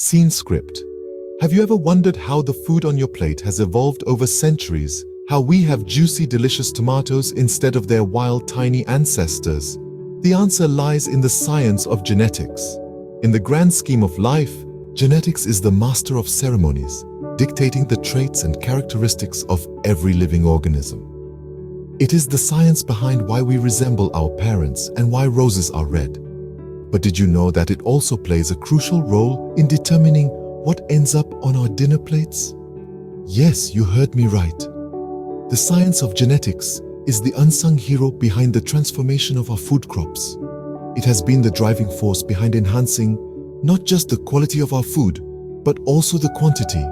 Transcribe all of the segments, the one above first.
Scene script. Have you ever wondered how the food on your plate has evolved over centuries? How we have juicy, delicious tomatoes instead of their wild, tiny ancestors? The answer lies in the science of genetics. In the grand scheme of life, genetics is the master of ceremonies, dictating the traits and characteristics of every living organism. It is the science behind why we resemble our parents and why roses are red. But did you know that it also plays a crucial role in determining what ends up on our dinner plates? Yes, you heard me right. The science of genetics is the unsung hero behind the transformation of our food crops. It has been the driving force behind enhancing not just the quality of our food, but also the quantity.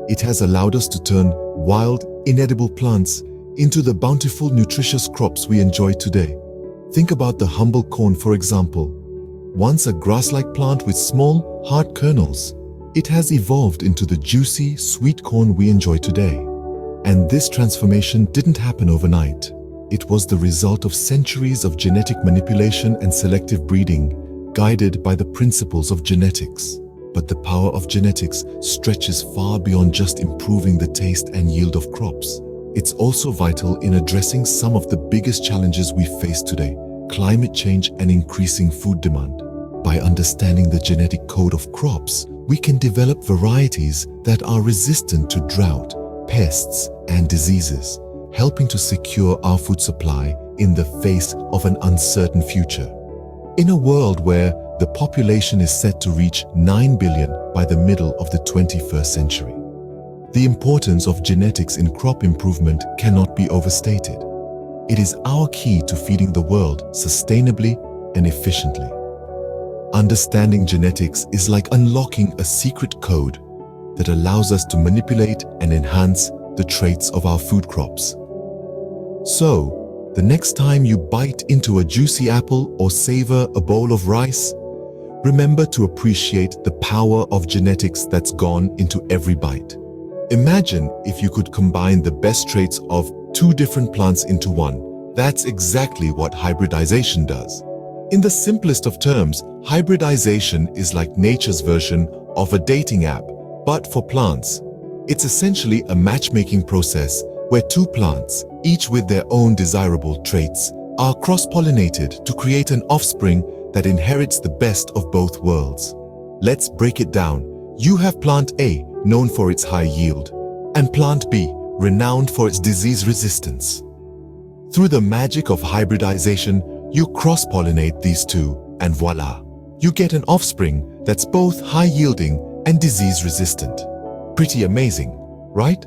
It has allowed us to turn wild, inedible plants into the bountiful, nutritious crops we enjoy today. Think about the humble corn, for example. Once a grass-like plant with small, hard kernels, it has evolved into the juicy, sweet corn we enjoy today. And this transformation didn't happen overnight. It was the result of centuries of genetic manipulation and selective breeding, guided by the principles of genetics. But the power of genetics stretches far beyond just improving the taste and yield of crops. It's also vital in addressing some of the biggest challenges we face today: climate change and increasing food demand. By understanding the genetic code of crops, we can develop varieties that are resistant to drought, pests, and diseases, helping to secure our food supply in the face of an uncertain future. In a world where the population is set to reach 9 billion by the middle of the 21st century, the importance of genetics in crop improvement cannot be overstated. It is our key to feeding the world sustainably and efficiently. Understanding genetics is like unlocking a secret code that allows us to manipulate and enhance the traits of our food crops. So, the next time you bite into a juicy apple or savor a bowl of rice, remember to appreciate the power of genetics that's gone into every bite. Imagine if you could combine the best traits of two different plants into one. That's exactly what hybridization does. In the simplest of terms, hybridization is like nature's version of a dating app, but for plants. It's essentially a matchmaking process where two plants, each with their own desirable traits, are cross-pollinated to create an offspring that inherits the best of both worlds. Let's break it down. You have plant A, known for its high yield, and plant B, renowned for its disease resistance. Through the magic of hybridization, you cross-pollinate these two, and voila! You get an offspring that's both high-yielding and disease-resistant. Pretty amazing, right?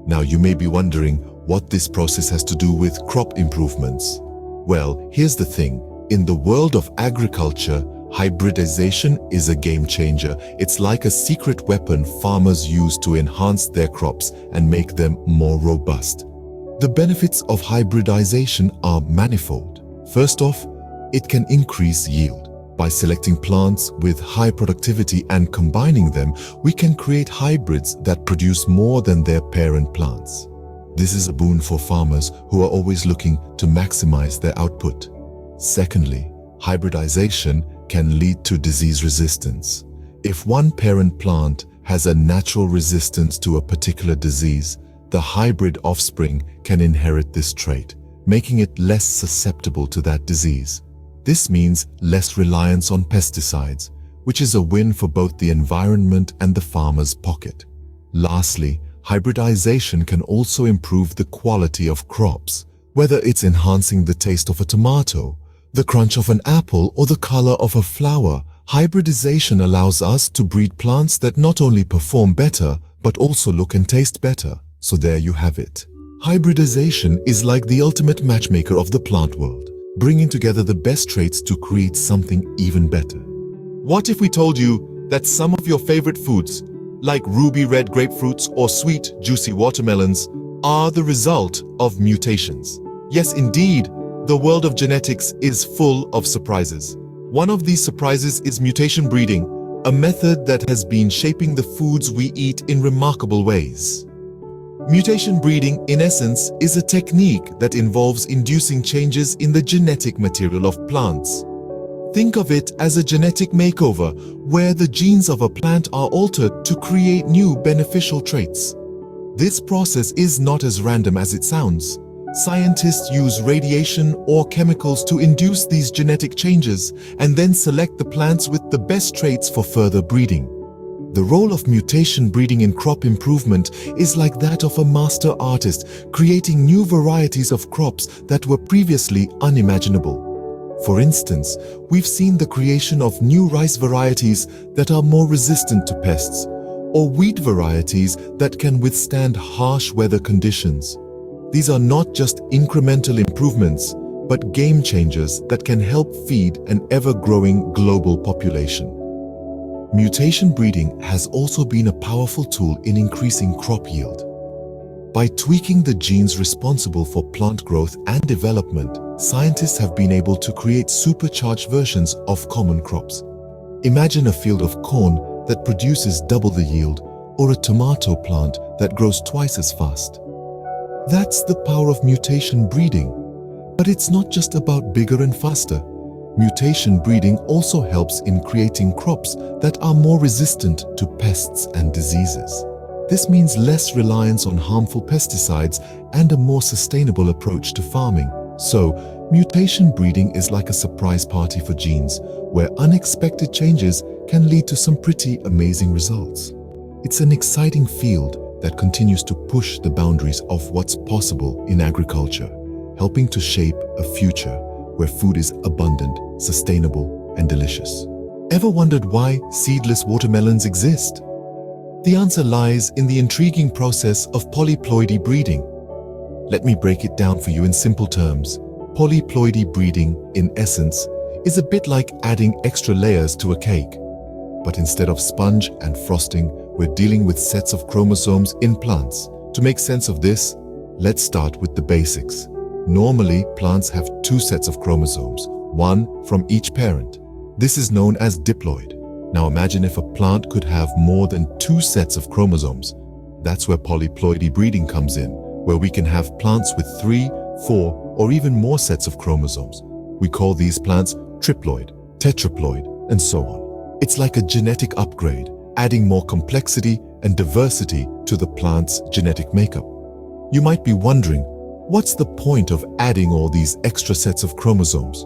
Now you may be wondering what this process has to do with crop improvements. Well, here's the thing. In the world of agriculture, hybridization is a game changer. It's like a secret weapon farmers use to enhance their crops and make them more robust. The benefits of hybridization are manifold. First off, it can increase yield. By selecting plants with high productivity and combining them, we can create hybrids that produce more than their parent plants. This is a boon for farmers who are always looking to maximize their output. Secondly, hybridization can lead to disease resistance. If one parent plant has a natural resistance to a particular disease, the hybrid offspring can inherit this trait, making it less susceptible to that disease. This means less reliance on pesticides, which is a win for both the environment and the farmer's pocket. Lastly, hybridization can also improve the quality of crops. Whether it's enhancing the taste of a tomato, the crunch of an apple, or the color of a flower, hybridization allows us to breed plants that not only perform better, but also look and taste better. So there you have it. Hybridization is like the ultimate matchmaker of the plant world, bringing together the best traits to create something even better. What if we told you that some of your favorite foods, like ruby red grapefruits or sweet, juicy watermelons, are the result of mutations? Yes, indeed, the world of genetics is full of surprises. One of these surprises is mutation breeding, a method that has been shaping the foods we eat in remarkable ways. Mutation breeding, in essence, is a technique that involves inducing changes in the genetic material of plants. Think of it as a genetic makeover where the genes of a plant are altered to create new beneficial traits. This process is not as random as it sounds. Scientists use radiation or chemicals to induce these genetic changes and then select the plants with the best traits for further breeding. The role of mutation breeding in crop improvement is like that of a master artist, creating new varieties of crops that were previously unimaginable. For instance, we've seen the creation of new rice varieties that are more resistant to pests, or wheat varieties that can withstand harsh weather conditions. These are not just incremental improvements, but game changers that can help feed an ever-growing global population. Mutation breeding has also been a powerful tool in increasing crop yield. By tweaking the genes responsible for plant growth and development, scientists have been able to create supercharged versions of common crops. Imagine a field of corn that produces double the yield, or a tomato plant that grows twice as fast. That's the power of mutation breeding. But it's not just about bigger and faster. Mutation breeding also helps in creating crops that are more resistant to pests and diseases. This means less reliance on harmful pesticides and a more sustainable approach to farming. So, mutation breeding is like a surprise party for genes, where unexpected changes can lead to some pretty amazing results. It's an exciting field that continues to push the boundaries of what's possible in agriculture, helping to shape a future where food is abundant, sustainable, and delicious. Ever wondered why seedless watermelons exist? The answer lies in the intriguing process of polyploidy breeding. Let me break it down for you in simple terms. Polyploidy breeding, in essence, is a bit like adding extra layers to a cake. But instead of sponge and frosting, we're dealing with sets of chromosomes in plants. To make sense of this, let's start with the basics. Normally, plants have two sets of chromosomes, one from each parent. This is known as diploid. Now imagine if a plant could have more than two sets of chromosomes. That's where polyploidy breeding comes in, where we can have plants with 3, 4, or even more sets of chromosomes. We call these plants triploid, tetraploid, and so on. It's like a genetic upgrade, adding more complexity and diversity to the plant's genetic makeup. You might be wondering, what's the point of adding all these extra sets of chromosomes?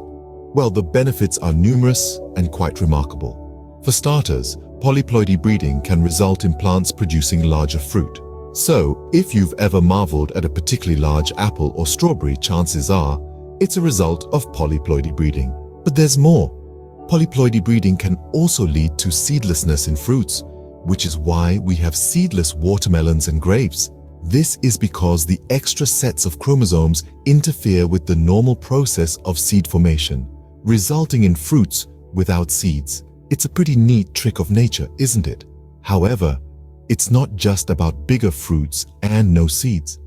Well, the benefits are numerous and quite remarkable. For starters, polyploidy breeding can result in plants producing larger fruit. So, if you've ever marveled at a particularly large apple or strawberry, chances are it's a result of polyploidy breeding. But there's more. Polyploidy breeding can also lead to seedlessness in fruits, which is why we have seedless watermelons and grapes. This is because the extra sets of chromosomes interfere with the normal process of seed formation, resulting in fruits without seeds. It's a pretty neat trick of nature, isn't it? However, it's not just about bigger fruits and no seeds.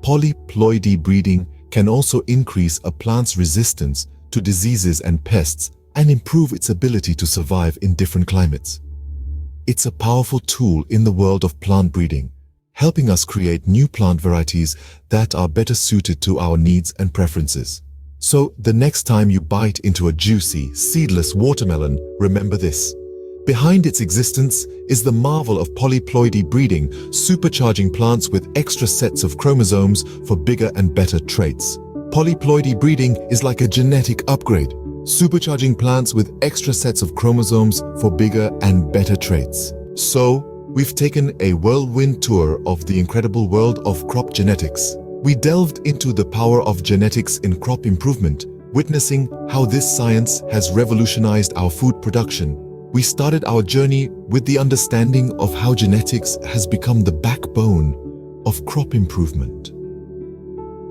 Polyploidy breeding can also increase a plant's resistance to diseases and pests and improve its ability to survive in different climates. It's a powerful tool in the world of plant breeding, helping us create new plant varieties that are better suited to our needs and preferences. So, the next time you bite into a juicy, seedless watermelon, remember this. Behind its existence is the marvel of polyploidy breeding, supercharging plants with extra sets of chromosomes for bigger and better traits. Polyploidy breeding is like a genetic upgrade, supercharging plants with extra sets of chromosomes for bigger and better traits. So, we've taken a whirlwind tour of the incredible world of crop genetics. We delved into the power of genetics in crop improvement, witnessing how this science has revolutionized our food production. We started our journey with the understanding of how genetics has become the backbone of crop improvement.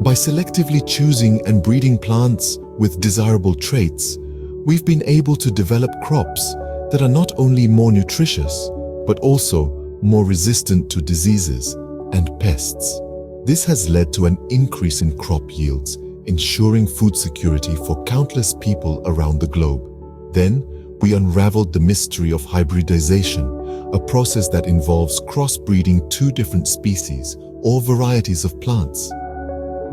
By selectively choosing and breeding plants with desirable traits, we've been able to develop crops that are not only more nutritious, but also more resistant to diseases and pests. This has led to an increase in crop yields, ensuring food security for countless people around the globe. Then, we unraveled the mystery of hybridization, a process that involves crossbreeding two different species or varieties of plants.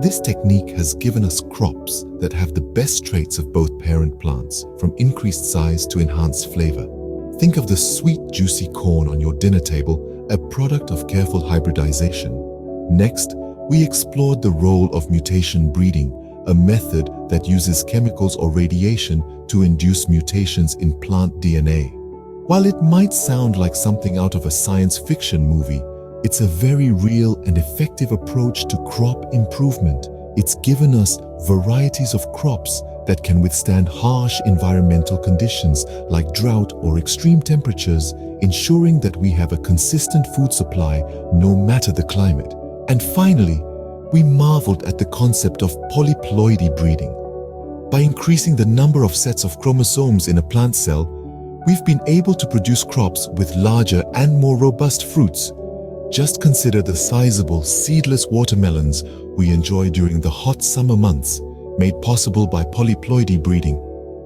This technique has given us crops that have the best traits of both parent plants, from increased size to enhanced flavor. Think of the sweet, juicy corn on your dinner table, a product of careful hybridization. Next, we explored the role of mutation breeding, a method that uses chemicals or radiation to induce mutations in plant DNA. While it might sound like something out of a science fiction movie, it's a very real and effective approach to crop improvement. It's given us varieties of crops that can withstand harsh environmental conditions like drought or extreme temperatures, ensuring that we have a consistent food supply no matter the climate. And finally, we marveled at the concept of polyploidy breeding. By increasing the number of sets of chromosomes in a plant cell, we've been able to produce crops with larger and more robust fruits. Just consider the sizable seedless watermelons we enjoy during the hot summer months, made possible by polyploidy breeding.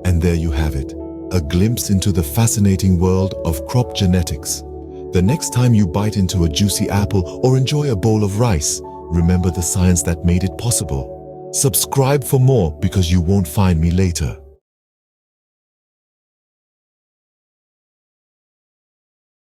And there you have it, a glimpse into the fascinating world of crop genetics. The next time you bite into a juicy apple or enjoy a bowl of rice, remember the science that made it possible. Subscribe for more because you won't find me later.